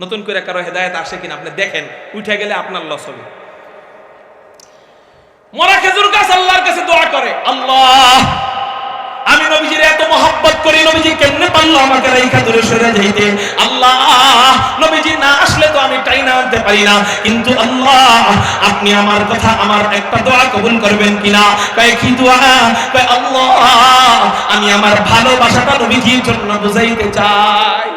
নতুন করে কারো হেদায়েত আসে কিনা আপনি দেখেন, উঠে গেলে আপনার লস হবে। মরা খেজুর গাছ আল্লাহর কাছে দোয়া করে, আল্লাহ আমি নবীজির এত মহব্বত করি, নবীজি কেমনে পারলো আমাকে রাইখা দূরে সরে যাইতে? আল্লাহ নবীজি না আসলে তো আমি টাইনা আনতে পারি না, কিন্তু আল্লাহ আপনি আমার কথা, আমার একটা দোয়া কবুল করবেন কিনা? কয় কি দোয়া? কয় আল্লাহ আমি আমার ভালোবাসাটা নবীজির জন্য বুঝাইতে চাই।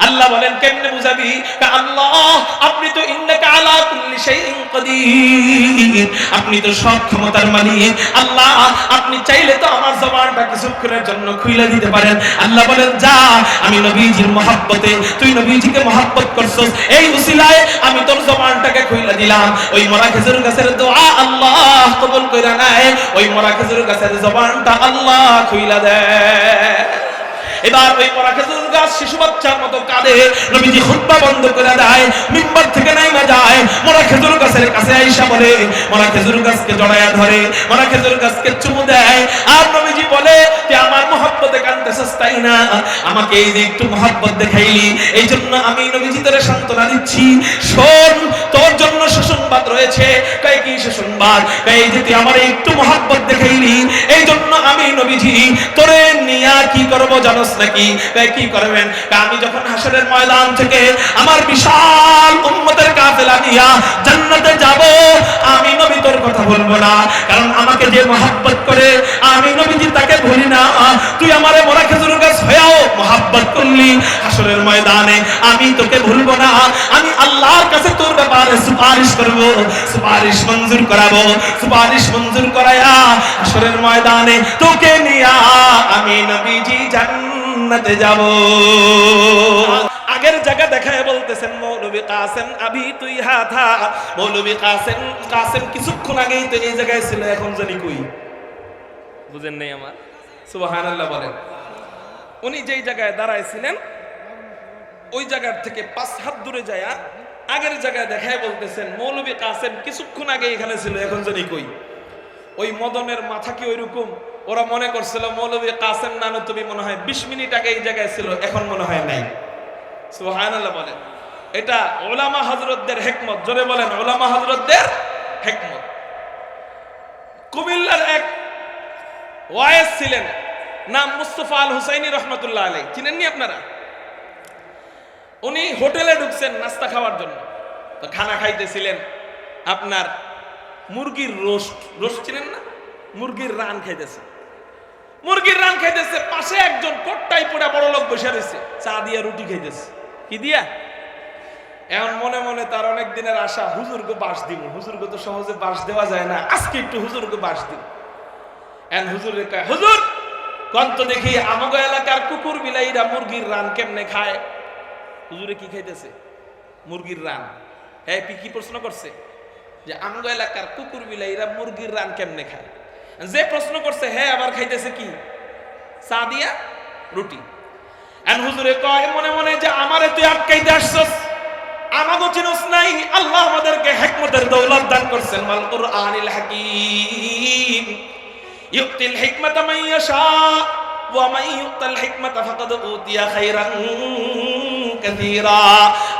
আল্লাহ বলেন কেমনে বুঝাবি? আল্লাহ আপনি তো ইন্নাকা আলা কুল্লি শাইইন কাদির, আপনি তো সব ক্ষমতার মালিক। আল্লাহ আপনি চাইলে তো আমার জবানটা কিছুক্ষণের জন্য খুলে দিতে পারেন। আল্লাহ বলেন যা, আমি নবীজির মহব্বতে, তুই নবীজিকে মহব্বত করছস, এই উসিলায় আমি তোর জবানটাকে খুলে দিলাম। ওই মরা খেজুর গাছের দোয়া আল্লাহ কবুল কইরা নেয়, ওই মরা খেজুর গাছের জবানটা আল্লাহ খুলে দেয়। এবার ওই মরা খেজুর গাছ শিশু বাচ্চার মতো কাঁদে, নবীজি খুতবা বন্ধ করে দেয়, মিম্বার থেকে নাইমা যায়, মরা খেজুর গাছের কাছে আয়েশা বলে, মরা খেজুর গাছকে জড়ায়া ধরে, মরা খেজুর গাছকে চুমু দেয়, আর নবীজি বলে যে আমার মহব্বতে কাঁদতেছস তাই না? আমাকে এই যে একটু মহব্বত দেখাইলি, এই জন্য আমি নবীজি তোরে সান্ত্বনা দিচ্ছি। শোন, তোর জন্য সুসংবাদ রয়েছে। কয় কি সুসংবাদ? কয় এই যে তুই আমার একটু মহব্বত দেখাইলি, এই জন্য আমি নবীজি তোরে নিয়া কি করব জানোস নাকি? কয় কি করবেন? আমি যখন হাসরের ময়দান থেকে আমার বিশাল উম্মতের কাফেলা নিয়া জান্নাতে যাব, আমি নবী তোর কথা বলবো না, কারণ আমাকে যে মহব্বত করে আমি নবীজি তাকে ভুলি না। তুই আমারে মরা খেজুর গাছ হয়েও মহব্বত করলি, হাসরের ময়দানে আমি তোকে ভুলবো না। আমি আল্লাহর কাছে তোর ব্যাপারে সুপারিশ করব, সুপারিশ মঞ্জুর করাবো, সুপারিশ মঞ্জুর করায়া হাসরের ময়দানে তোকে নিয়া আমি নবীজি জান্নাতে যাব। আগের জায়গা দেখায় বলতেছেন মৌলভী কাসেম আবি তুই হাথা, মৌলভী কাসেম কিছুক্ষণ আগেই তো এই জায়গায় ছিল, এখন জানি কই। বুঝেন নাই আমার? সুবহানাল্লাহ বলেন। উনি যেই জায়গায় দাঁড়াইছিলেন ওই জায়গার থেকে 5 হাত দূরে যায় আগের জায়গায় দেখায় বলতেছেন মৌলভী কাসেম কিছুক্ষণ আগে এখানে ছিল, এখন জানি কই। ওই মদনের মাথা কি ওইরকম? ওরা মনে করছিল মৌলভী কাসেম নানুতুবি মনে হয় 20 মিনিট আগে এই জায়গায় ছিল, এখন মনে হয় নাই। সুবহানাল্লাহ বলেন। এটা উলামা হযরতদের হিকমত, জোরে বলেন উলামা হযরতদের হিকমত। কুমিল্লার এক ওয়াইজ ছিলেন, নাম মুস্তাফা আল হুসাইনি রহমাতুল্লাহ আলাইহি, চিনেননি আপনারা? উনি হোটেলে ঢুকছেন নাস্তা খাওয়ার জন্য, তো খানা খাইতেছিলেন আপনার মুরগির রোস্ট চিনেন না? মুরগির রান খাইতেছে, মুরগির রান খাইতেছে, পাশে একজন কোটটাই পড়া বড় লোক বসে রয়েছে, চা দিয়া রুটি খাইতেছে। কি দিয়া? এখন মনে মনে তার অনেক দিনের আশা, হুজুরকে বাস দিব, হুজুরকে তো সহজে বাস দেওয়া যায় না, আজকে একটু হুজুরকে বাস দিব। এখন হুজুরে কয়, হুজুর কন্ত দেখি আমাগো এলাকার কুকুর বিলাইরা মুরগির রান কেমনে খায়? হুজুরে কি খাইতেছে? মুরগির রান। হ্যাঁ, কি প্রশ্ন করছে যে আমগো এলাকার কুকুর বিলাইরা মুরগির রান কেমনে খায়? যে প্রশ্ন করছে হ্যাঁ আবার খাইতেছে কি? চা দিয়া রুটি। এন হুজুরে কয় মনে মনে যে আমারে তুই আটকাইতে আসছস, আমাগো চিনস নাই। আল্লাহ আমাদেরকে হিকমতের দৌলত দান করছেন, মাল কুরআনিল হাকীম ইউতিল হিকমাতা মান ইয়াশা ওয়া মান ইউতাল হিকমাতা ফাকাদ উতিয়া খায়রান কাসীরা।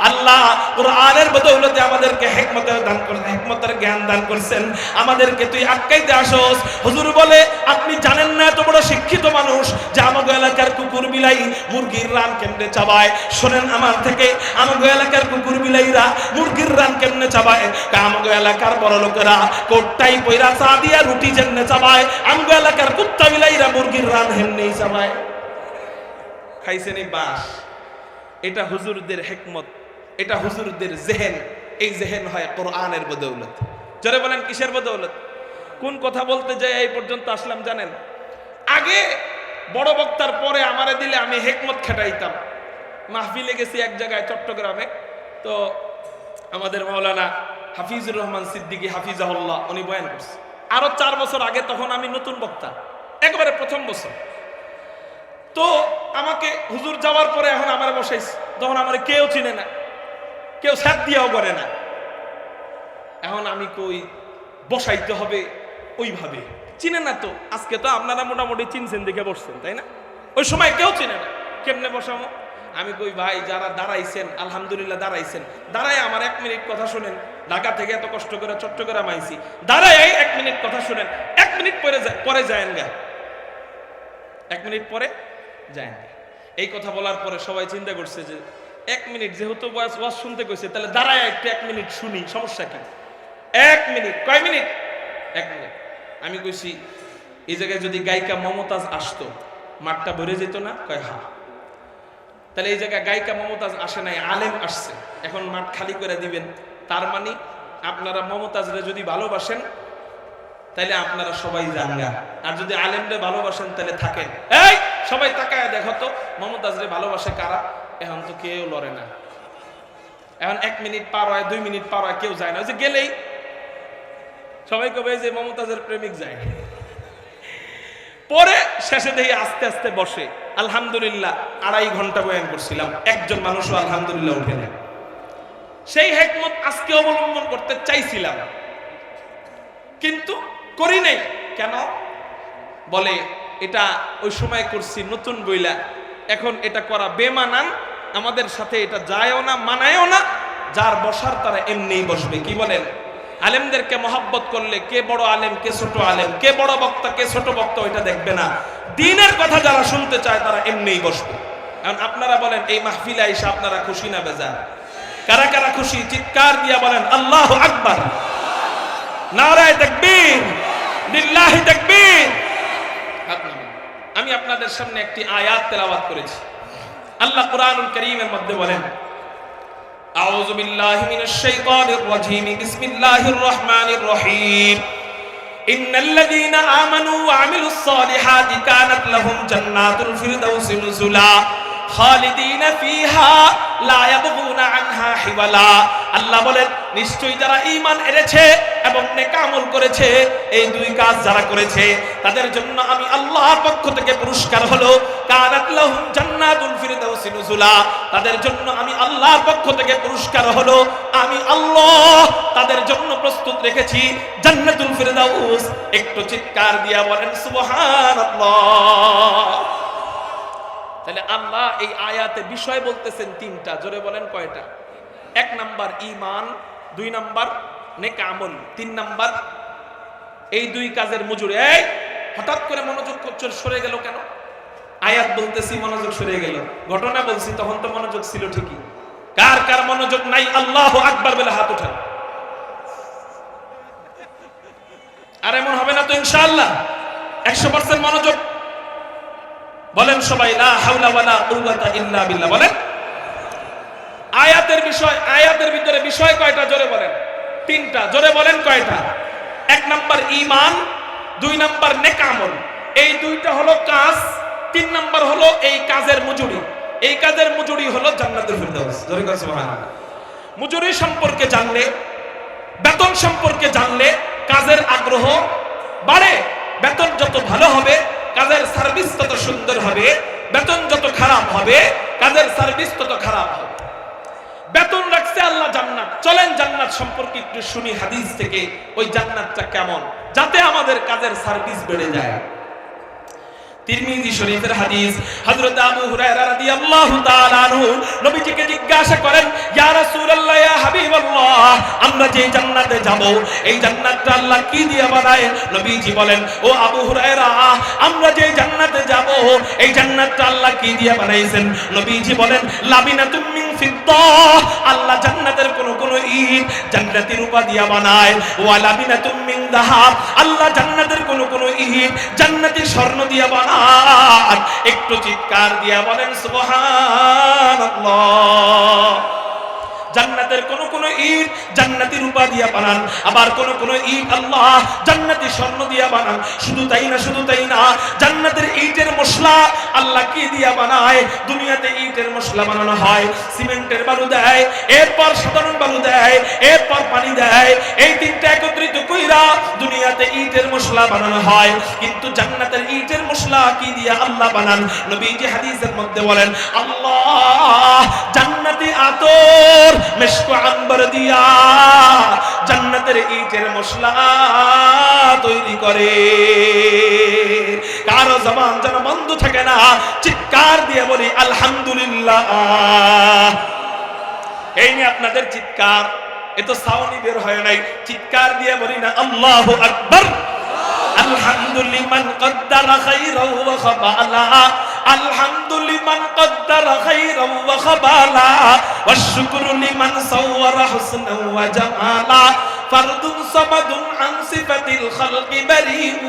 আল্লাহ কুরআনের বদৌলতে আমাদেরকে হিকমতের দান করেন, হিকমতের জ্ঞান দান করেন। আমাদেরকে তুই আটকাইতে আসোস। হুজুর বলে আপনি জানেন না এত বড় শিক্ষিত মানুষ যে আমাগো এলাকার কুকুর বিলাই মুরগির রান কেমনে চাবায়? শোনেন আমার থেকে, আমাগো এলাকার কুকুর বিলাইরা মুরগির রান কেমনে চাবায়? আমাগো এলাকার বড় লোকেরা কোটটাই পয়রা চা দিয়া রুটি যেমনে চাবায়, আমাগো এলাকার কুত্তা বিলাইরা মুরগির রান হেমনেই চাবায়। খাইছেন এই বাস। এটা হুজুরদের হিকমত, এটা হুজুরদের জেহেন। এই জেহেন হয় কোরআনের বদৌলত। জোরে বলেন কিসের বদৌলত? কোন কথা বলতে যাই এই পর্যন্ত আসলাম জানেন? আগে বড় বক্তার পরে আমারে দিলে আমি হিকমত খাটাইতাম। মাহফিলে গেছি এক জায়গায় চট্টগ্রামে, তো আমাদের মাওলানা হাফিজুর রহমান সিদ্দিকী হাফিজাহুল্লাহ উনি বয়ান করছে আরো 4 বছর আগে, তখন আমি নতুন বক্তা, একেবারে প্রথম বছর। তো আমাকে হুজুর যাওয়ার পরে এখন আমার বসাইছে, তখন আমার কেউ চিনে না, কেউ সাথ দিয়েও করে না। এখন আমি কই বসাইতে হবে ওইভাবে, চিনে না তো। আজকে তো আপনারা মোটামুটি চিনছেন দেখে বসছেন, তাই না? ওই সময় কেউ চিনে না, কেমনে বসাবো? আমি কই ভাই যারা দাঁড়াইছেন আলহামদুলিল্লাহ দাঁড়াইছেন, দাঁড়ায় আমার 1 মিনিট কথা শুনেন। ঢাকা থেকে এত কষ্ট করে চট্টগ্রাম আইছি, দাঁড়ায় 1 মিনিট কথা শুনেন। 1 মিনিট পরে যায়েন গা, 1 মিনিট পরে যায়েন গা। এই কথা বলার পরে সবাই চিন্তা করছে যে 1 মিনিট যেহেতু ওয়াজ শুনতে কইছে, তাহলে দাঁড়ায় একটু 1 মিনিট শুনি, সমস্যা কি? 1 মিনিট, কয় মিনিট? 1 মিনিট। আমি কইছি এই জায়গায় যদি গায়িকা মমতাজ আসতো মাঠটা ভরে যেত না? কয় হ্যাঁ। তাহলে এই জায়গায় গায়িকা মমতাজ আসে নাই, আলেম আসছে, এখন মাঠ খালি করে দিবেন। তার মানে আপনারা মমতাজরে যদি ভালোবাসেন তাহলে আপনারা সবাই জানগা, আর যদি আলেমরে ভালোবাসেন তাহলে থাকেন। এই সবাই তাকায় দেখো তো মমতাজরে ভালোবাসে কারা? এখন তো কেউ লড়ে না। এখন 1 মিনিট পার হয়, 2 মিনিট পার হয়, কেউ যায় না। ওই যে গেলেই সবাই কবে যে মমতাজের প্রেমিক যায়। পরে শেষে দেখি আস্তে আস্তে বসে। আলহামদুলিল্লাহ 2.5 ঘন্টা বয়ান করছিলাম, একজন মানুষও আলহামদুলিল্লাহ উঠে না। সেই হিকমত আজকে অবলম্বন করতে চাইছিলাম, কিন্তু করি নাই। কেন? বলে এটা ওই সময় করছি নতুন বইলা, এখন এটা করা বেমানান, আমাদের সাথে এটা যায়ও না, মানায়ও না। যার বসার তারা এমনিই বসবে। কি বলেন? আলেমদেরকে মহব্বত করলে কে বড় আলেম কে ছোট আলেম, কে বড় বক্তা কে ছোট বক্তা ওইটা দেখবে না। দ্বীনের কথা যারা শুনতে চায় তারা এমনিই বসবে। এখন আপনারা বলেন এই মাহফিলে এসে আপনারা খুশি না বেজার? কারা কারা খুশি? চিৎকার দিয়া বলেন আল্লাহু আকবার, নারায়ে তাকবীর, লিল্লাহি তাকবীর। আমি আপনাদের সামনে একটি আয়াত তেলাওয়াত করেছি। আল্লাহ কুরআনুল কারীমের মধ্যে বলেন, আউযু বিল্লাহি মিনাশ শাইতানির রাজীম, বিসমিল্লাহির রহমানির রহিম। ইন্নাল্লাযীনা আমানু ওয়া আমিলুস সালিহাতি কানাত লাহুম জান্নাতুল ফিরদাউসি নুজুলা খালিদিনা ফিহা লা ইয়াবগুনা আনহা হিওয়ালা। আল্লাহ বলেন নিশ্চয়ই যারা ঈমান এনেছে এবং নেক আমল করেছে, এই 2 কাজ যারা করেছে তাদের জন্য আমি আল্লাহর পক্ষ থেকে পুরস্কার হলো কানাত লাহুম জান্নাতুল ফিরদাউসি নুজুলা। তাদের জন্য আমি আল্লাহর পক্ষ থেকে পুরস্কার হলো আমি আল্লাহ তাদের জন্য প্রস্তুত রেখেছি জান্নাতুল ফিরদাউস। একটু চিৎকার দিয়া বলেন সুবহানাল্লাহ। তাহলে আল্লাহ এই আয়াতে বিষয় বলতেছেন 3টা। জোরে বলেন কয়টা? 1 নাম্বার ঈমান, 2 নাম্বার নেক আমল, 3 নাম্বার এই 2 কাজের মজুরি। এই হঠাৎ করে মনোযোগ সরে গেল কেন? আয়াত বলতেছি মনোযোগ সরে গেল, ঘটনা বলছি তখন তো মনোযোগ ছিল ঠিকই। কার কার মনোযোগ নাই আল্লাহু আকবার বলে হাত উঠান। আর এমন হবে না তো ইনশাআল্লাহ? 100% মনোযোগ বলেন সবাই, লা হাওলা ওয়ালা কুওয়াতা ইল্লা বিল্লাহ বলেন। আয়াতের বিষয়, আয়াতের ভিতরে বিষয় কয়টা? জোরে বলেন। 3টা। জোরে বলেন কয়টা? 1 নাম্বার ঈমান, 2 নাম্বার নেক আমল। এই 2টা হলো কাজ, 3 নাম্বার হলো এই কাজের মজুরি। এই কাজের মজুরি হলো জান্নাতুল ফিরদাউস। জোরে বলেন সুবহানাল্লাহ। মজুরি সম্পর্কে জানলে, বেতন সম্পর্কে জানলে কাজের আগ্রহ বাড়ে। বেতন যত ভালো হবে কাজের সার্ভিস তত সুন্দর হবে, বেতন যত খারাপ হবে কাজের সার্ভিস তত খারাপ হবে। বেতন রাখছে আল্লাহ জান্নাত, চলেন জান্নাত সম্পর্কে একটু শুনি হাদিস থেকে, ওই জান্নাতটা কেমন, যাতে আমাদের কাজের সার্ভিস বেড়ে যায়। তিরমিজি শরীফের হাদিস, হযরত আবু হুরায়রা রাদিয়াল্লাহু তাআলা আনহু নবীজিকে জিজ্ঞাসা করেন, ইয়া রাসূলুল্লাহ, ইয়া হাবিবাল্লাহ, আমরা যে জান্নাতে যাব এই জান্নাতটা আল্লাহ কি দিয়ে বানায়? নবীজি বলেন, ও আবু হুরায়রা, আমরা যে জান্নাতে যাব এই জান্নাতটা আল্লাহ কি দিয়ে বানাইছেন? নবীজি বলেন, লাবিনাতুম মিন ফিদ্দাহ, আল্লাহ জান্নাতের কোন কোন ইট জান্নাতি রূপা দিয়ে বানায়। ওয়া লাবিনাতুম মিন যাহাব, আল্লাহ জান্নাতের কোন কোন ইট জান্নাতি স্বর্ণ দিয়ে বানায়। একটু চিৎকার দিয়া বলেন সুবহানাল্লাহ। জান্নাতের কোন কোন ইট জান্নাতি রূপা দিয়া বানান, আবার কোন কোন ইট আল্লাহ জান্নাতি স্বর্ণ দিয়া বানান। শুধু তাই না, শুধু তাই না, জান্নাতের ইটের মশলা আল্লাহ কি দিয়া বানায়? দুনিয়াতে ইটের মশলা বানানো হয়, সিমেন্টের বালু দেয়, এরপর সাধারণ বালু দেয়, এরপর পানি দেয়, এই 3টা একত্রিত কইরা দুনিয়াতে ইটের মশলা বানানো হয়। কিন্তু জান্নাতের ইটের মশলা কি দিয়া আল্লাহ বানান? নবীজি হাদিসের মধ্যে বলেন, আল্লাহ জান্নাতি আতর মিশক আম্বার দিয়া জান্নাতের ইটের মশলা তৈরি করে। কারো জবান যেন বন্ধ থাকে না, চিৎকার দিয়ে বলি আলহামদুলিল্লাহ। এই নিয়ে আপনাদের চিৎকার, এ তো সাউন্ডই বের হয় নাই, চিৎকার দিয়ে বলি না আল্লাহু আকবার। আলহামদুলিমান কদ্দারা খাইরাও ওয়া খাবালা, আলহামদুলিমান কদ্দারা খাইরাও ওয়া খাবালা, ওয়াশ শুকরু লিমান সাওয়ারা হুসনাও ওয়া জামালা, ফারদুন সামাদুন আন সিফাতিল খালকি বারিউন,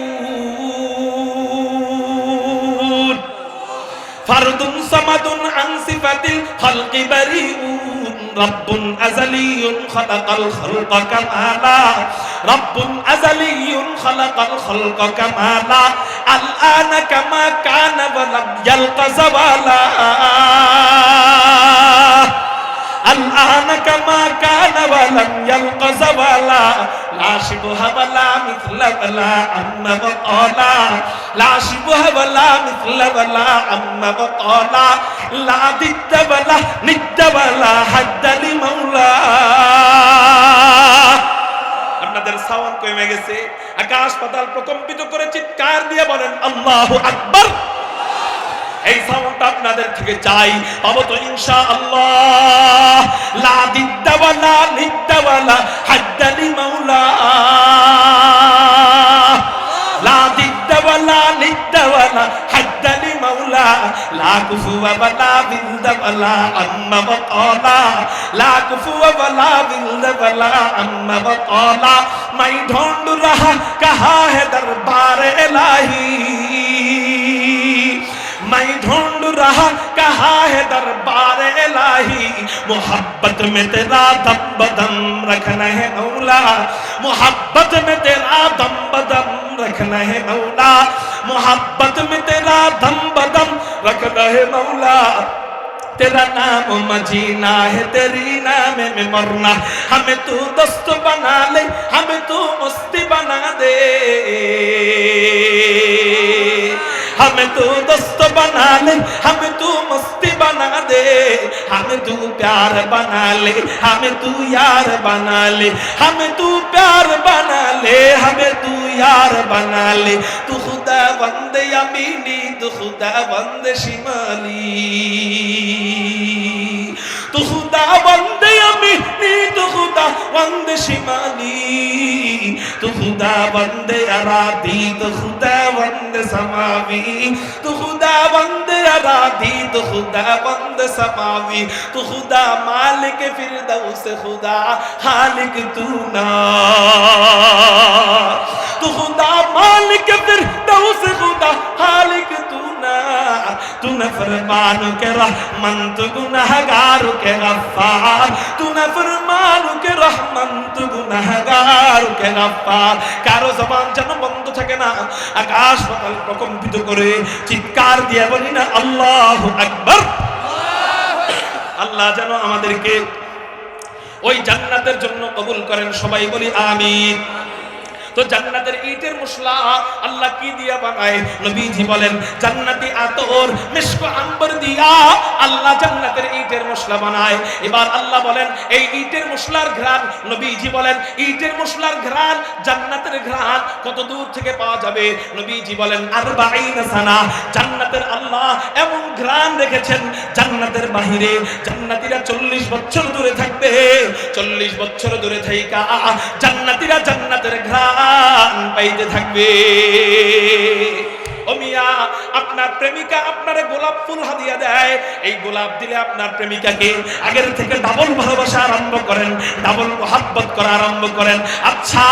ফারদুন সামাদুন আন সিফাতিল খালকি বারিউন, রব্বুন আযালিয়ুন খালাকাল খালকা কামালা, রব্বুন আযালিয়ুন খালাকাল খালকা কামালা, আল আনা কামা কানা ওয়া লাম ইয়ালকা যাওয়ালা, আল আনা কামা কানা ওয়া লাম ইয়ালকা যাওয়ালা, লা শিবহা ওয়ালা মিথলা ওয়ালা আম্মা ওয়ালা, লা শিবহা ওয়ালা মিথলা ওয়ালা আম্মা ওয়ালা, লা দিদ্দা ওয়ালা নিদ্দা ওয়ালা হাদ্দা লি মাওলা। আপনাদের সাউন্ড কমে গেছে, আকাশ পাতাল প্রকম্পিত করে চিৎকার দিয়ে বলেন আল্লাহু আকবার। এই সাউন্ডটা আপনাদের থেকে চাই, পাবো তো ইনশাআল্লাহ। লা দিদ্দা ওয়ালা নিদ্দা ওয়ালা হাদ্দা লি মাওলা, লা দিদ্দা ওয়ালা নিদ্দা ওয়ালা হাদ্দা লি মাওলা, লা কুফুয়া ওয়ালা বিলদা ওয়ালা আম্মা ওয়ালা, লা কুফুয়া ওয়ালা বিলদা ওয়ালা আম্মা ওয়ালা, মাই ढूंढ रहा कहाँ है दरबार इलाही, मैं ढूंढ रहा कहाँ है दरबार इलाही, मोहब्बत में तेरा दम बदम रखना है मौला, मोहब्बत में तेरा दम बदम रखना है मौला, मोहब्बत में तेरा दम बदम रखना है मौला, तेरा नाम मजीना है तेरी नाम में मरना, हमें तू दोस्त बना ले, हमें तू मस्ती बना दे, हमें तू दोस्त बना ले, हमें तू मस्ती बना दे, हमें तू प्यार बना ले, हमें तू यार बना ले, हमें तू प्यार बना ले, हमें तू यार बना ले, तू खुदा बंदे यमीनी, तू खुदा बंदे शिमाली, तू खुदा बंदे यमीनी, तू खुदा बंदे शिमाली, तू खुदा बंदे अरादी, तू खुदा बंदे समावी, तू खुदा बंदे अरादी, तू खुदा बंदे समावी, तू खुदा मालिक फिरदौस, खुदा खालिक तू ना, तू खुदा मालिक फिरदौस, खुदा खालिक तू ना, तू नफरमान के रहमान, तू गुनहगार के गफ्फार, तू नफरमान के रहमान, तू गुनहगार के गफ्फार। कारो जबान যেন বন্ধ থাকে না, আকাশ পাতাল প্রকম্পিত করে চিৎকার দিয়ে বলি না আল্লাহু আকবার। আল্লাহ যেন আমাদেরকে ওই জান্নাতের জন্য কবুল করেন, সবাই বলি আমিন। তো জান্নাতের ইটের মশলা আল্লাহ কি দিয়া বানায়? নবীজি বলেন জান্নাতি আতর মিশক আম্বর দিয়া আল্লাহ জান্নাতের ইটের মশলা বানায়। এবার আল্লাহ বলেন এই ইটের মশলার ঘ্রাণ, নবীজি বলেন ইটের মশলার ঘ্রাণ জান্নাতের ঘ্রাণ কত দূর থেকে পাওয়া যাবে? নবীজি বলেন 40 সানা। জান্নাতের আল্লাহ এমন ঘ্রাণ রেখেছেন, জান্নাতের বাহিরে জান্নাতীরা 40 বছর দূরে থাকবে। 40 বছর দূরে থাইকা জান্নাতীরা জান্নাতের ঘ্রাণ পাইতে থাকবে। ও মিয়া, আপনার প্রেমিকা আপনারে গোলাপ ফুল হাদিয়া দেয়, এই গোলাপ দিলে আপনার প্রেমিকাকে আগের থেকে ডাবল ভালোবাসা আরম্ভ করেন, ডাবল মোহাব্বত করা আরম্ভ করেন। আচ্ছা,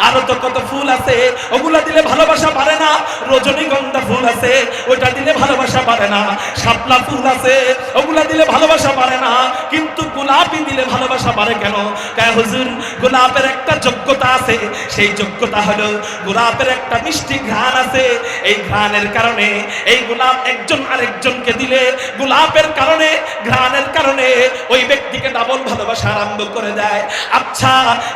আরো তো কত ফুল আছে, ওগুলা দিলে ভালোবাসা বাড়ে না। রজনীগন্ধা ফুল আছে, ওইটা দিলে ভালোবাসা বাড়ে না। শাপলা ফুল আছে, ওগুলা দিলে ভালোবাসা বাড়ে না। কিন্তু গোলাপই দিলে ভালোবাসা বাড়ে কেন? কে হুজুর, গোলাপের একটা যোগ্যতা আছে, সেই যোগ্যতা হলো গোলাপের একটা মিষ্টি ঘ্রাণ আছে। এই ঘ্রাণের কারণে এই গোলাপ একজন আরেকজনকে দিলে গোলাপের কারণে, ঘ্রাণের কারণে ওই ব্যক্তিকে ডাবল ভালোবাসা ভালোবাসা আরম্ভ করে দেয়। আচ্ছা,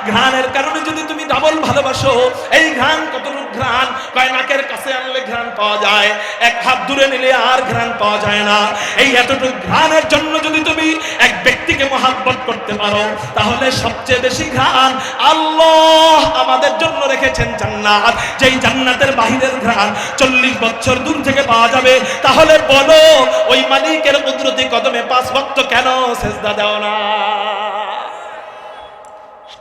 ঘ্রাণের কারণে যদি তুমি ডাবল ভালোবাসো, এই ঘ্রাণ কতটুকু ঘ্রাণ? কয় নাকের কাছে আনলে ঘ্রাণ পাওয়া যায়, এক হাত দূরে নিলে আর ঘ্রাণ পাওয়া যায় না। এই এতটুকু ঘ্রাণের জন্য যদি তুমি এক ব্যক্তিকে মহব্বত করতে পারো, তাহলে সবচেয়ে বেশি ঘ্রাণ আল্লাহ আমাদের জন্য রেখেছেন জান্নাত। যেই জান্নাতের বাহিরের ঘ্রাণ 40 বছর দূর থেকে পাওয়া যাবে। তাহলে বলো, ওই মালিকের কুদরতি কদমে 5 ওয়াক্ত কেন সিজদা দাও না?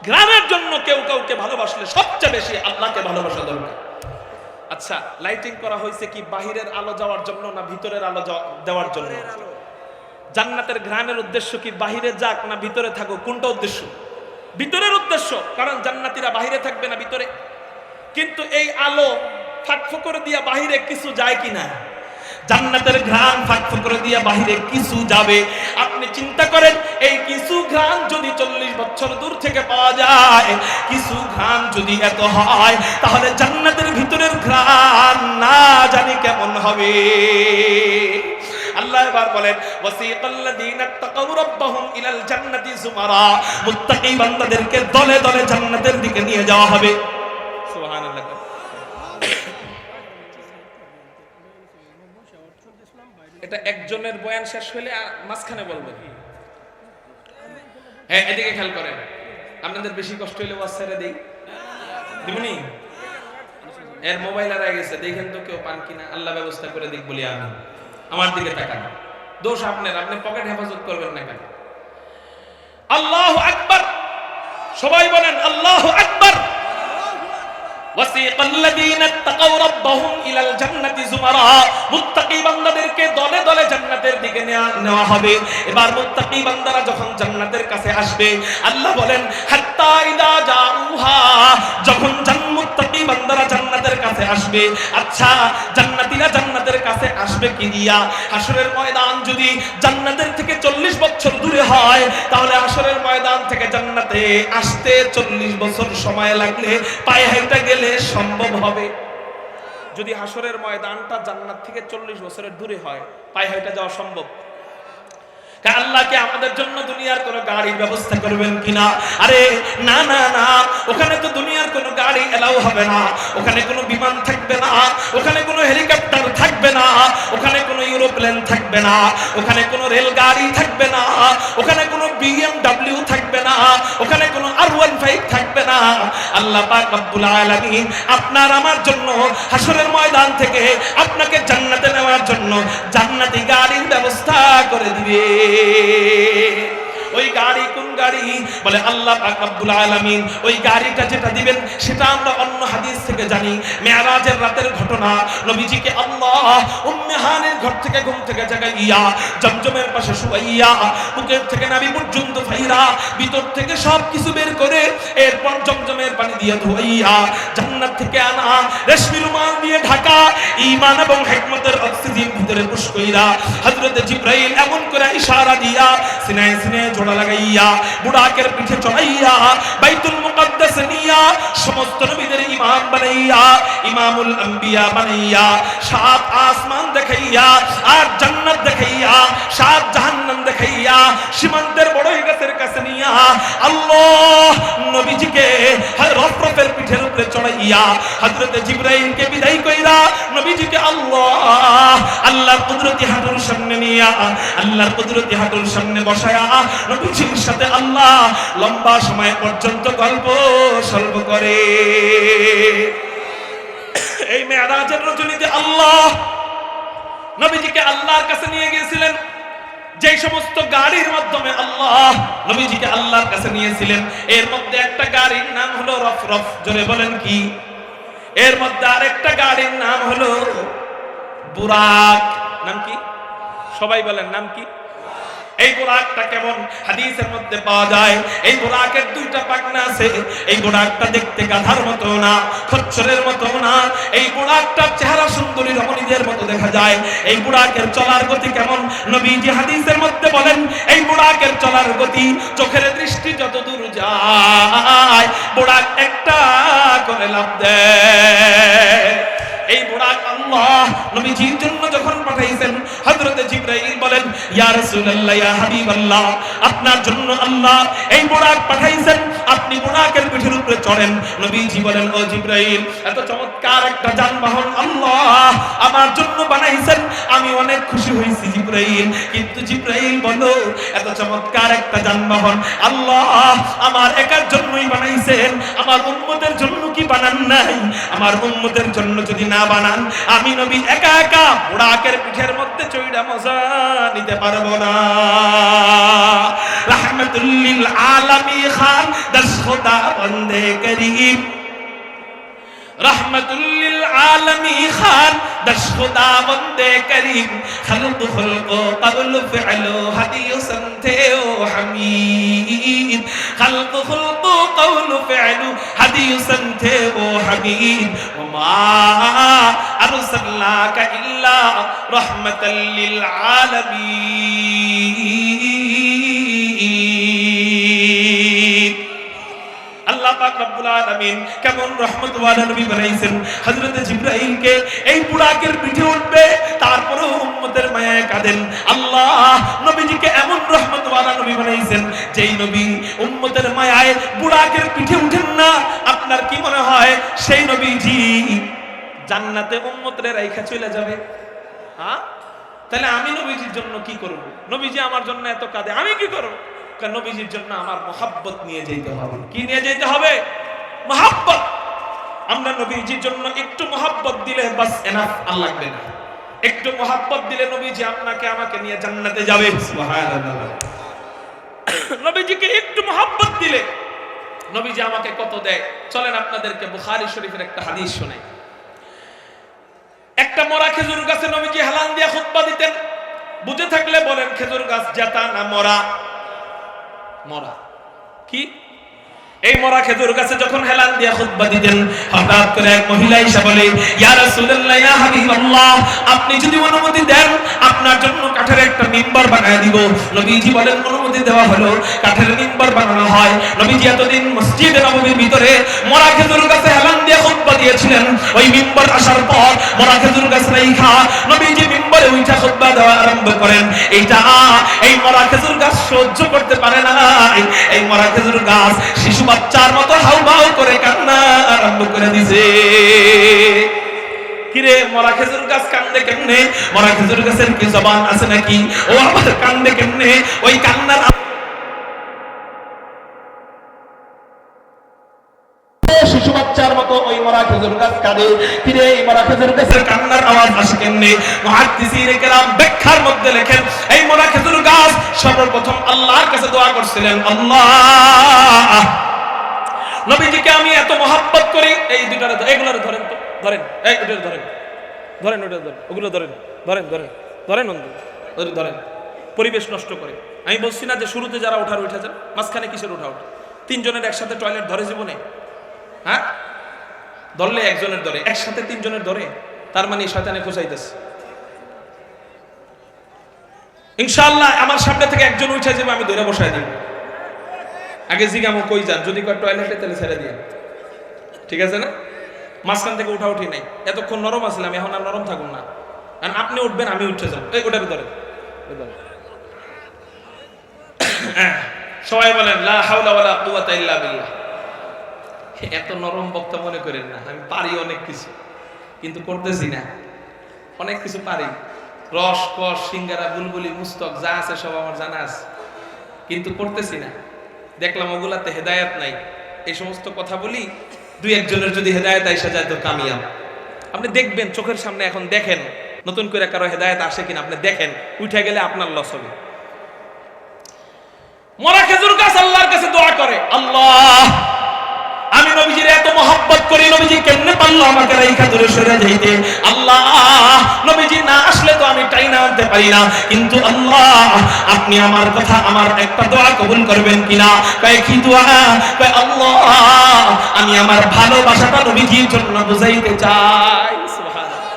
ঘ্রাণের জন্য কেউ কাউকে ভালোবাসলে সবচেয়ে বেশি আল্লাহকে ভালোবাসা দরকার। আচ্ছা, লাইটিং করা হয়েছে কি বাহিরের আলো যাওয়ার জন্য না ভিতরের আলো দেওয়ার জন্য? জান্নাতের ঘ্রাণের উদ্দেশ্য কি বাহিরে যাক না ভিতরে থাকুক? কোনটা উদ্দেশ্য? ভিতরের উদ্দেশ্য, কারণ জান্নাতীরা বাহিরে থাকবে না ভিতরে। কিন্তু এই আলো ফাঁক দিয়া বাহিরে কিছু যায় কিনা? জান্নাতের ঘ্রাণ ফাঁক করে দিয়া বাহিরে কিছু যাবে। আপনি চিন্তা করেন, এই কিছু ঘ্রাণ যদি 40 বছর দূর থেকে পাওয়া যায়, কিছু ঘ্রাণ যদি এত হয়, তাহলে জান্নাতের ভিতরের ঘ্রাণ না জানি কেমন হবে। আল্লাহ এবার বলেন, ওয়াসিকাল্লাযীনা তাকাউ রাব্বাহুম ইলাল জান্নাতি যুমারা, মুত্তাকী বান্দাদেরকে দলে দলে জান্নাতের দিকে নিয়ে যাওয়া হবে। সুবহানাল্লাহ। এটা একজনের বয়ান শেষ হলে মাঝখানে বলবেন। হ্যাঁ, এদিকে খেয়াল করেন। আপনাদের বেশি কষ্ট হইলে ওয়াজ ছেড়ে দেই, দিবনি? এর মোবাইল হারিয়ে গেছে, দেখেন তো কেউ পান কিনা, আল্লাহ ব্যবস্থা করে দিক বলি আমি। আমার দিকে তাকান, দোষ আপনার, আপনি পকেট হেফাজত করবেন না কেন? আল্লাহু আকবার, সবাই বলেন আল্লাহু আকবার। ওয়াসিকাল্লাযীনা তাকাউ রাব্বাহুম ইলাল জান্নাতি যুমারা, মুত্তাকী বান্দাদেরকে দলে দলে জান্নাতের দিকে নেওয়া হবে। এবার মুত্তাকী বান্দারা যখন জান্নাতের কাছে আসবে, আল্লাহ বলেন হাত্তা ইদা জাউহা, যখন মুত্তাকী বান্দারা জান্নাতের কাছে আসবে। আচ্ছা, জান্নাতীরা জান্নাতের কাছে আসবে কি দিয়া? হাসরের ময়দান যদি জান্নাতের থেকে 40 বছর দূরে হয়, তাহলে হাসরের ময়দান থেকে জান্নাতে আসতে 40 বছর সময় লাগলে পায়ে হেঁটে গেলে সম্ভব হবে। যদি হাসরের ময়দানটা জান্নাত থেকে 40 বছরের দূরে হয়, পায়ে হেঁটে যাওয়া সম্ভব? আল্লাহকে আমাদের জন্য দুনিয়ার কোন গাড়ির ব্যবস্থা করবেন কিনা? আরে না না না, ওখানে তো দুনিয়ার কোন গাড়ি এলাও হবে না। ওখানে কোনো বিমান থাকবে না, ওখানে কোনো হেলিকপ্টার থাকবে না, ওখানে কোনো এরোপ্লেন থাকবে না, ওখানে কোনো রেলগাড়ি থাকবে না, ওখানে কোনো BMW থাকবে না, ওখানে কোনো R15 থাকবে না। আল্লাহ পাক রব্বুল আলামিন আপনার আমার জন্য হাসরের ময়দান থেকে আপনাকে জান্নাতে নেওয়ার জন্য জান্নাতি গাড়ির ব্যবস্থা করে দিবে। ওই গাড়ি কোন গাড়ি? বলে আল্লাহ পাক রব্বুল আলামিন ওই গাড়িটা যেটা দিবেন সেটা আমরা অন্য হাদিস থেকে জানি। মেরাজের রাতের ঘটনা, নবীজিকে আল্লাহ উম্মে হানির ঘর থেকে ঘুম থেকে জাগাইয়া জমজমের পাশে শুয়াইয়া বুকের থেকে নাভি পর্যন্ত ফাইরা ভিতর থেকে সব কিছু বের করে এরপর জমজমের পানি দিয়ে ধুইয়া জান্নাত থেকে আনা রেশমি রুমাল দিয়ে ঢাকা ঈমান এবং হিকমতের অক্সিজেন ভিতরে পুশ কইরা হযরত জিবরাইল এমন করে ইশারা দিয়া সিনায় সিনায় জোড়া লাগাইয়া বুড়াকের পিঠে চড়াইয়া বাইতুল মুকদ্দাস নিয়া সমস্ত নবীদের ইমাম বানাইয়া ইমামুল আম্বিয়া বানাইয়া 7 আসমান দেখাইয়া আর জান্নাত দেখাইয়া 7 জাহান্নাম দেখাইয়া সীমান্তের বড়ই গাছের কাছে নিয়া আল্লাহ নবীজিকে রফরফের পিঠের উপরে চড়াইয়া হযরত জিবরাইলকে বিদায় কইরা নবীজিকে আল্লাহর কুদরতি হাঁটুর সামনে নিয়া আল্লাহর কুদরতি হাঁটুর সামনে বসায়া নবীজির সাথে আল্লাহ লম্বা সময় পর্যন্ত গল্প সল্প করে। এই মেরাজের রজনীতে আল্লাহ নবীজিকে আল্লাহর কাছে নিয়ে গিয়েছিলেন। যে সমস্ত গাড়ির মাধ্যমে আল্লাহ নবীজিকে আল্লাহর কাছে নিয়েছিলেন, এর মধ্যে একটা গাড়ির নাম হলো রফরফ। জোরে বলেন কি? এর মধ্যে আরেকটা গাড়ির নাম হলো বুরাক। নাম কি? সবাই বলেন নাম কি? এই বুরাকটা কেমন? হাদিসের মধ্যে পাওয়া যায় এই বুরাকের 2টা পাখনা আছে। এই বুরাকটা দেখতে গাধার মতো না, খচ্চরের মতো না। এই বুরাকটার চেহারা সুন্দরী রমণীদের মতো দেখা যায়। এই বুরাকের চলার গতি কেমন? নবীজি হাদিসের মধ্যে বলেন এই বুরাকের চলার গতি চোখের দৃষ্টি যত দূর যায় বুরাক একটা করে লাফ দেয়। এই বুরাক আল্লাহ নবীজির জন্য যখন পাঠাইছেন, হযরত জিবরাইল বলেন, ইয়া রাসূলুল্লাহ, ইয়া হাবিবাল্লাহ, আপনার জন্য আল্লাহ এই বুরাক পাঠাইছেন, আপনি বুরাকের পিঠের উপরে চড়েন। নবীজি বলেন, ও জিবরাইল, এত চমৎকার একটা যানবাহন আল্লাহ আমার জন্য বানাইছেন, আমি অনেক খুশি হয়েছি জিবরাইল। কিন্তু জিবরাইল বলো, এত চমৎকার একটা যানবাহন আল্লাহ আমার একার জন্যই বানাইছেন, আমার উম্মতের জন্য কি বানান নাই? আমার উম্মতের জন্য যদি না বানান, আমি নবী একা একা বুরাকের পিঠের মধ্যে চড়া মজা নিতে পারবো না। रहमतुल लिल आलमी खान दस खुदा बंदे करीम, रहमतुल लिल आलमी खान दस खुदा बंदे करीम, खल्क़ खुल्क़ क़ौल फ़िअल हदीय संते ओ हमीद, खल्क़ खुल्क़ क़ौल फ़िअल हदीय संते ओ हमीद, वमा अरसलनाका इल्ला रहमतल लिल आलमीन। আল্লাহ পাক রব্বুল আলামিন কেমন রহমত ওয়ালা নবী বানাইছেন। হযরত জিবরাইলকে এই বুরাকের পিঠে উঠবে, তারপরেও উম্মতের মায়ায় কাঁদেন। আল্লাহ নবীজিকে এমন রহমত ওয়ালা নবী বানাইছেন, যেই নবী উম্মতের মায়ায় বুরাকের পিঠে উঠেন না। আপনার কি মনে হয় সেই নবীজি জান্নাতে উম্মতরে রাইখা চলে যাবে? হ্যাঁ, তাহলে আমি নবীজির জন্য কি করব? নবীজি আমার জন্য এত কাঁদে, আমি কি করব? নবীজির জন্য আমার মহব্বত নিয়ে যেতে হবে। কি নিয়ে যেতে হবে? মহব্বত। আমরা নবীজির জন্য একটু মহব্বত দিলে বাস এনাফ, আর লাগবে না। একটু মহব্বত দিলে নবীজি আপনাকে আমাকে নিয়ে জান্নাতে যাবে। সুবহানাল্লাহ। নবীজিকে একটু মহব্বত দিলে নবীজি আমাকে কত দেয়। চলেন আপনাদেরকে বুখারী শরীফের একটা হাদিস শোনাই। একটা মরা খেজুর গাছে নবীজি হেলান দিয়ে খুতবা দিতেন। বুঝে থাকলে বলেন, খেজুর গাছ জাতা না মরা? মরা। কি এই মরা খেজুর গাছে যখন হেলান দিয়ে খুতবা দিতেন, হঠাৎ করে এক মহিলা এসে বলে, ইয়া রাসূলুল্লাহ, ইয়া হাবিবাল্লাহ, আপনি যদি অনুমতি দেন আপনার জন্য কাঠের একটা মিম্বার বানায় দিব। নবীজি বলেন, অনুমতি দেওয়া হলো, কাঠের মিম্বার বানানো হয়। নবীজি এতদিন মসজিদে নববীর ভিতরে মরা খেজুর গাছে হেলান দিয়ে খুতবা দিয়েছিলেন। ওই মিম্বার আসার পর মরা খেজুর গাছ রাইখা নবীজি মিম্বারে উঠা খুতবা দেওয়া আরম্ভ করেন। এইটা এই মরা খেজুর গাছ সহ্য করতে পারে না। এই মরা খেজুর গাছ শিশু বাচ্চার মতো হাউমাউ করে কান্না আরম্ভ করে দিছে। কিরে, মরা খেজুর গাছ কান্দে কেমনে? মরা খেজুর গাছের কি জবান আছে নাকি? ও আবার কান্দে কেমনে? ওই কান্নার শিশু বাচ্চার মতো ওই মরা খেজুর গাছ কাঁদে। কিরে, এই মরা খেজুর গাছের কান্নার আওয়াজ আসে কেমনে? মুহাদ্দিসিনে কেরাম ব্যাখ্যার মধ্যে লেখেন, এই মরা খেজুর গাছ সর্বপ্রথম আল্লাহর কাছে দোয়া করছিলেন, আল্লাহ নবীজিকে আমি এত মহব্বত করি। এই দুটারে এগুলোর ধরেন তো, ধরেন, এই ওটার ধরেন, ধরেন ওটা ধরেন, ওগুলো ধরেন, ধরেন ধরেন ধরেন ধরেন ধরেন। পরিবেশ নষ্ট করে। আমি বলছি না যে শুরুতে যারা ওঠার উঠে যান, মাঝখানে কিসের ওঠা ওঠে? তিনজনের একসাথে টয়লেট ধরে জীবনে? হ্যাঁ, ধরলে একজনের ধরে, একসাথে তিনজনের ধরে, তার মানে শয়তানে খোঁচাইতেছে। ইনশাআল্লাহ আমার সামনে থেকে একজন উঠে যাবে, আমি ধরে বসাই দিব। আগে জিগামো কই যান, যদি কয় টয়লেটে তাহলে ছেড়ে দিয়ে, ঠিক আছে না? মাঝখান থেকে উঠা উঠি নাই। এতক্ষণ নরম আসলাম, এখন আর নরম থাকুন না। কারণ আপনি উঠবেন, আমি উঠে যাব। এই ওটার ধরেন। সবাই বলেন লা হাওলা ওয়ালা কুওয়াতা ইল্লা বিল্লাহ। এত নরম বক্তা মনে করেন না, আমি পারি অনেক কিছু, কিন্তু করতেছি না। অনেক কিছু পারি, রস কস সিঙ্গারা বুলবুলি মুস্তক যা আছে সব আমার জানা আছে, কিন্তু করতেছি না। দেখলাম ওগুলাতে হেদায়েত নাই। এই সমস্ত কথা বলি, দুই একজনের যদি হেদায়েত আইসা যায় তো কামিয়াব। আপনি দেখবেন চোখের সামনে, এখন দেখেন নতুন করে কারো হেদায়েত আসে কিনা, আপনি দেখেন। উঠে গেলে আপনার লস হবে। মরা খেজুর গাছ আল্লাহর কাছে দোয়া করে, আল্লাহ আমি নবীজির এত মহব্বত করি, নবীজি কেমনে পারলো আমাকে রাইখা দূরে সরে যাইতে? আল্লাহ নবীজি না আসলে তো আমি টাইনা আনতে পারি না, কিন্তু আল্লাহ আপনি আমার কথা, আমার একটা দোয়া কবুল করবেন কিনা? কয় কি দোয়া? কয় আল্লাহ আমি আমার ভালোবাসাটা নবীজির জন্য বুঝাইতে চাই। সুবহানাল্লাহ।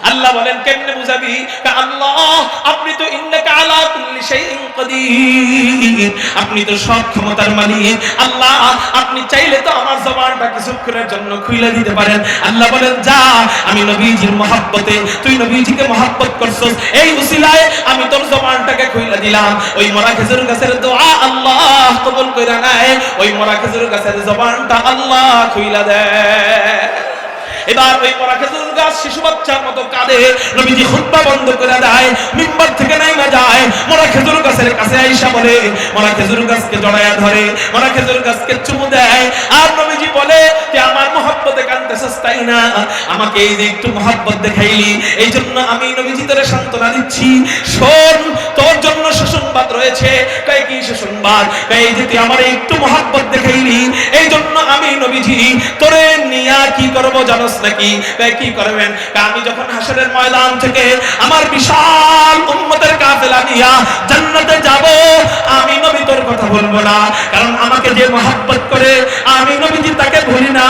আল্লাহ বলেন কেমনে বুঝাবি? আল্লাহ আপনি তো ইন্নাকা আলা কুল্লি শাইইন কাদির, আপনি তো সব ক্ষমতার মালিক। আল্লাহ আপনি চাইলে তো আমার জবানটা কিছুক্ষণের জন্য খুলে দিতে পারেন। আল্লাহ বলেন যা, আমি নবীজির মহব্বতে, তুই নবীজিকে মহব্বত করছস, এই উসিলায় আমি তোর জবানটাকে খুলে দিলাম। ওই মরা খেজুর গাছের দোয়া আল্লাহ কবুল কইরা নেয়, ওই মরা খেজুর গাছের জবানটা আল্লাহ খুলে দেয়। এবার ওই মরা খেজুর গাছ শিশু বাচ্চার মতো কাঁদে, নবীজি খুতবা বন্ধ করে দেয়, মিম্বার থেকে নাইমা যায়, মরা খেজুর গাছের কাছে আয়েশা বলে, মরা খেজুর গাছকে জড়ায়া ধরে, মরা খেজুর গাছকে চুমু দেয়, আর নবীজি বলে যে আমার মহব্বতে কাঁদতেছস তাই না, আমাকে এই যে একটু মহব্বত দেখাইলি, এই জন্য আমি নবীজি তোরে সান্ত্বনা দিচ্ছি। শোন, তোর জন্য সুসংবাদ রয়েছে। কয় কি সুসংবাদ? এই যে তুই আমার একটু মহব্বত দেখাইলি, এই জন্য আমি নবীজি তোরে নিয়া কি করব জানোস নাকি? কি করবেন? আমি যখন হাসরের ময়দান থেকে আমার বিশাল উম্মতের কাফেলা নিয়া জান্নাতে যাব, আমি নবী তোর কথা বলবো না, কারণ আমাকে যে মহব্বত করে আমি নবীজি তাকে ভুলি না।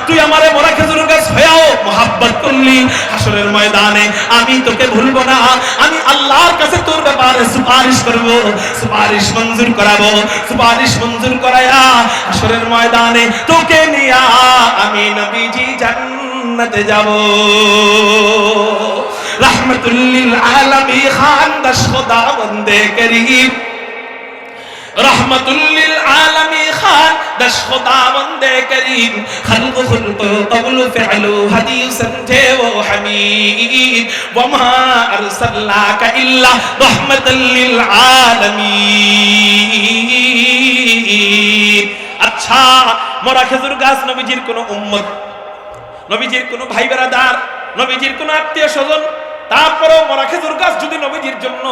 তুই আমারে মরা খেজুর গাছ হয়েও মহব্বত করলি, হাসরের ময়দানে আমি তোকে ভুলবো না। আমি আল্লাহর কাছে তোর ব্যাপারে সুপারিশ করব, সুপারিশ মঞ্জুর করাবো, সুপারিশ মঞ্জুর করায়া হাসরের ময়দানে তোকে নিয়া আমি নবীজি জান্নাতে যাব। रहमतुल लिल आलमी खान दश खुदा बंदे करीम, रहमतुल लिल आलमी खान दश खुदा बंदे करीम, खल्क खुल्क कौल फ़िअलु हदीस समझे वो हमीद, वमा अरसलनाका इल्ला रहमतुल लिल आलमीन। अच्छा, मोरा খেজুর গাছ নবীজির কোন উম্মত, নবীজির কোন ভাই বেরাদার, নবীজির কোন আত্মীয় স্বজন, তারপরেও মরা খেজুর গাছ যদি নবীজির জন্য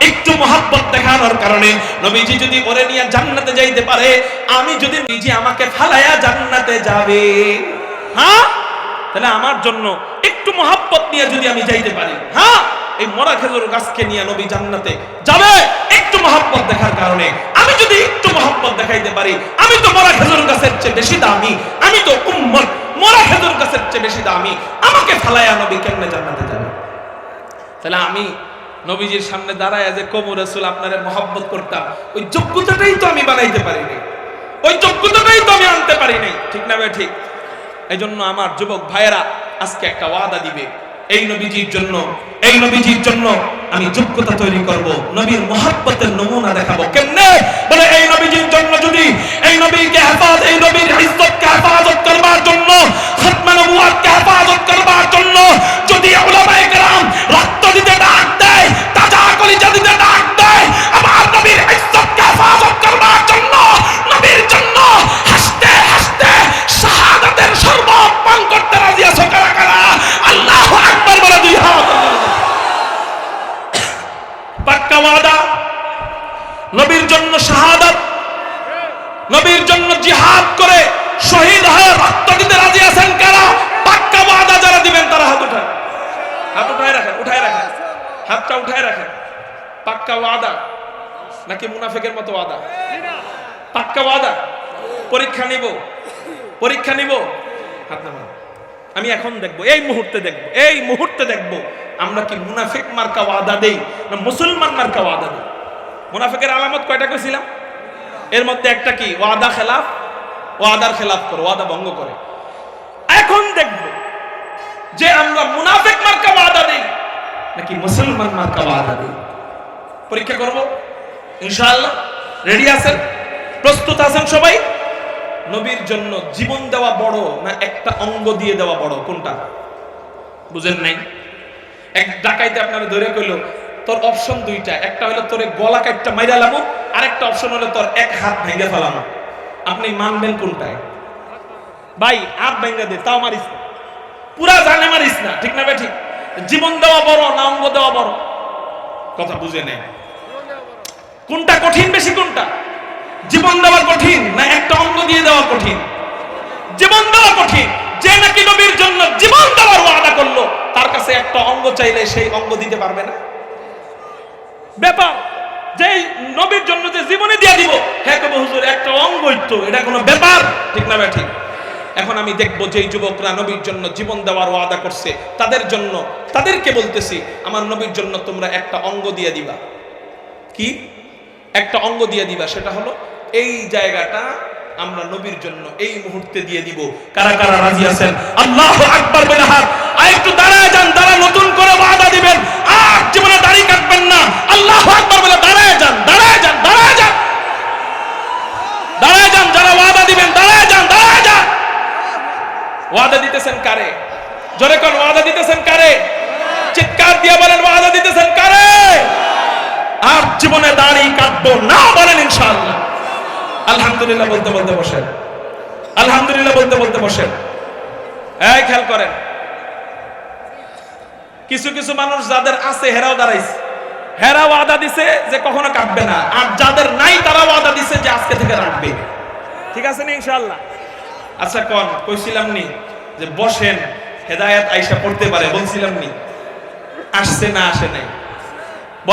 একটু মহব্বত দেখানোর কারণে নবীজি যদি ওরে নিয়ে জান্নাতে যাইতে পারে, আমি যদি নবীজি আমাকে ফালায়া জান্নাতে যাবে, হ্যাঁ, তাহলে আমার জন্য একটু মহব্বত নিয়ে যদি আমি যাইতে পারি, হ্যাঁ, এই মরা খেজুর গাছকে নিয়ে নবী জান্নাতে যাবে একটু মহব্বত দেখার কারণে। আমি যদি একটু মহব্বত দেখাইতে পারি, আমি তো মরা খেজুর গাছের চেয়ে বেশি দামি, আমি তো উম্মত, মরা খেজুর গাছের চেয়ে বেশি দামি, আমাকে ফালায়া নবী কেমনে জান্নাতে যাবে? তাহলে আমি নবীজির সামনে দাঁড়ায় যে কবু রাসূল আপনারে মহব্বত করতাম, ওই যোগ্যতাটাই তো আমি বানাইতে পারি নাই, ওই যোগ্যতাটাই তো আমি আনতে পারি নাই, ঠিক না ভাই? ঠিক। এই জন্য আমার যুবক ভাইয়েরা আজকে একটা ওয়াদা দিবে, এই নবীজির জন্য, এই নবীজির জন্য আমি যোগ্যতা তৈরি করব, নবীর মহব্বতের নমুনা দেখাবো। কেমনে? বলে এই নবীজির জন্য যদি এই নবীকে হেফাজত, এই নবীর ইজ্জতকে হেফাজত করবার জন্য, খতমে নবুয়তকে হেফাজত করবার জন্য যদি উলামায়ে কেরাম রক্ত দিতে ডাক দেয়, তাজা কলিজা দিতে ডাক দেয়, আমার নবীর ইজ্জতকে হেফাজত করবার জন্য, নবীর জন্য হাসতে হাসতে শাহাদাতের শরবত পান করতে রাজি আছো কারা কারা? আল্লাহু আকবার বলে দুই হাত। পাক্কা ওয়াদা, নবীর জন্য শাহাদাত, নবীর জন্য জিহাদ করে শহীদ হয়ে রক্ত দিতে রাজি আছেন কারা? পাক্কা ওয়াদা যারা দিবেন তারা হাত উঠান, হাত উঠায় রাখেন, উঠায় রাখেন, হাতটা উঠায় রাখেন। পাক্কা ওয়াদা নাকি মুনাফিকের মতো ওয়াদা? পাক্কা ওয়াদা। পরীক্ষা নিব, পরীক্ষা নিব, হাত নামান। আমি এখন দেখবো, এই মুহূর্তে দেখবো, এই মুহূর্তে দেখবো আমরা কি মুনাফিক মার্কা ওয়াদা দেই না মুসলমান মার্কা ওয়াদা দেই। মুনাফিকের আলামত কয়টা কইছিলাম? এর মধ্যে একটা কি? ওয়াদা খেলাফ, ওয়াদার খেলাফ করে, ওয়াদা ভঙ্গ করে। এখন দেখবো যে আমরা মুনাফিক মার্কা ওয়াদা দেই নাকি মুসলমান মার্কা ওয়াদা দেই। পরীক্ষা করব ইনশাআল্লাহ। রেডি আছেন? প্রস্তুত আছেন সবাই? নবীর জন্য জীবন দেওয়া বড় না একটা অঙ্গ দিয়ে দেওয়া বড়? কোনটা বুঝেন নাই? এক ডাকাইতে আপনারা ধরে কইল তোর অপশন দুইটা, একটা হলো তোরে গলা কাটটা মাইরা লামু, আর একটা অপশন হলো তোর এক হাত ভেঙে ফেলানো। আপনি মানবেন কোনটায়? ভাই হাত ভেঙে দে তাও মারিস না, পুরা জানে মারিস না, ঠিক না ভাই? ঠিক। জীবন দেওয়া বড় না অঙ্গ দেওয়া বড়? কথা বুঝে নেই কোনটা কঠিন বেশি? কোনটা? জীবন দেওয়া কঠিন না একটা অঙ্গ দিয়ে দেওয়া কঠিন? জীবন দেওয়া কঠিন। যে নাকি নবীর জন্য জীবন দেওয়ার ওয়াদা করলো, তার কাছে একটা অঙ্গ চাইলে সেই অঙ্গ দিতে পারবে না। ব্যাপার যে নবীর জন্য যে জীবনে দিয়ে দিব, হ্যাঁ কবে হুজুর একটা অঙ্গই তো, এটা কোনো ব্যাপার? ঠিক না ভাই? ঠিক। এখন আমি দেখবো যে যুবকরা নবীর জন্য জীবন দেওয়ার ওয়াদা করছে, তাদেরকে বলতেছি, আমার নবীর জন্য তোমরা একটা অঙ্গ দিয়ে দিবা। কি একটা অঙ্গ দিয়ে দিবা? সেটা হলো এই জায়গাটা আমরা নবীর জন্য এই মুহূর্তে দিয়ে দিব। কারা কারা রাজি আছেন? আল্লাহু আকবার বলে হাত। আর একটু দাঁড়ায় যান, যারা নতুন করে ওয়াদা দিবেন, আর জীবনে দাড়ি কাটবেন না। আল্লাহু আকবার বলে দাঁড়ায় যান, দাঁড়ায় যান, দাঁড়ায় যান, দাঁড়ায় যান। যারা ওয়াদা দিবেন দাঁড়ায় যান, দাঁড়ায় যান। ওয়াদা দিতেছেন কারে? জোরে কোন ওয়াদা দিতেছেন কারে? চিৎকার দিয়ে বলেন ওয়াদা দিতেছেন কারে? আর জীবনে দাড়ি কাটবো না বলেন ইনশাআল্লাহ। আলহামদুলিল্লাহ বলতে বলতে বসেন, আলহামদুলিল্লাহ বলতে বলতে বসেন। এই খেয়াল করেন, কিছু কিছু মানুষ যাদের আছে হেরাও দাঁড়াইছে, হেরা ওয়াদা দিছে যে কখনো কাটবে না, আর যাদের নাই তারা ওয়াদা দিছে যে আজকে থেকে রাখবে। ঠিক আছে না ইনশাআল্লাহ? আচ্ছা কোন কইছিলাম নি যে বসেন, হেদায়েত আইসা পড়তে পারে, বলছিলাম নি? আসছে না আসে নাই?